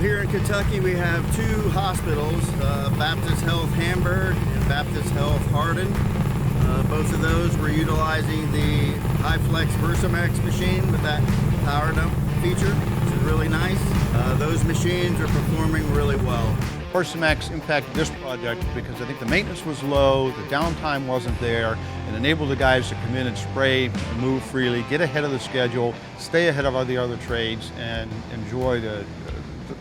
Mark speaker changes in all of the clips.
Speaker 1: here in Kentucky we have two hospitals, Baptist Health Hamburg and Baptist Health Hardin. Both of those were utilizing the HyFlex Versamax machine with that power dump feature, which is really nice. Those machines are performing really well.
Speaker 2: Versamax impacted this project because I think the maintenance was low, the downtime wasn't there, and enabled the guys to come in and spray, move freely, get ahead of the schedule, stay ahead of all the other trades, and enjoy the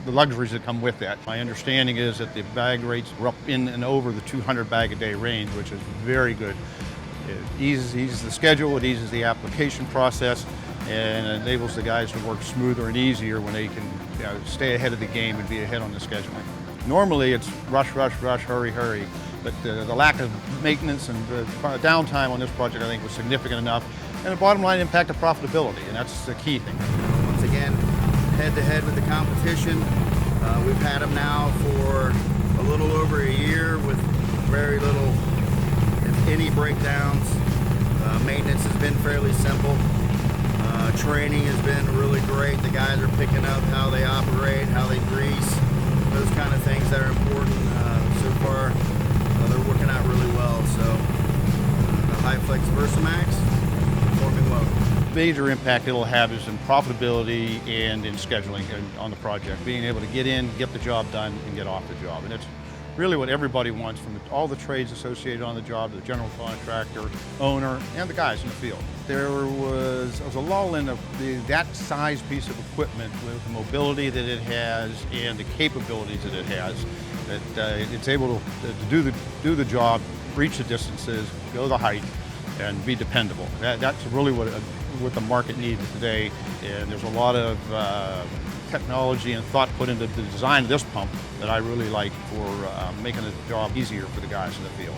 Speaker 2: luxuries that come with that. My understanding is that the bag rates were up in and over the 200 bag a day range, which is very good. It eases the schedule, it eases the application process, and enables the guys to work smoother and easier when they can stay ahead of the game and be ahead on the scheduling. Normally it's rush, rush, rush, hurry, hurry, but the lack of maintenance and the downtime on this project I think was significant enough, and the bottom line impact of profitability, and that's the key thing.
Speaker 1: Once again, head to head with the competition. We've had them now for a little over a year with very little, if any, breakdowns. Maintenance has been fairly simple. Training has been really great. The guys are picking up how they operate, how they grease, those kind of things that are important. So far, they're working out really well. So the HyFlex Versamax performing well.
Speaker 2: Major impact it'll have is in profitability and in scheduling on the project, being able to get in, get the job done, and get off the job. And it's really what everybody wants, from all the trades associated on the job, the general contractor, owner, and the guys in the field. There was a lull in that size piece of equipment with the mobility that it has and the capabilities that it has, that it's able to do the job, reach the distances, go the height, and be dependable. That's really what the market needs today, and there's a lot of technology and thought put into the design of this pump that I really like for making the job easier for the guys in the field.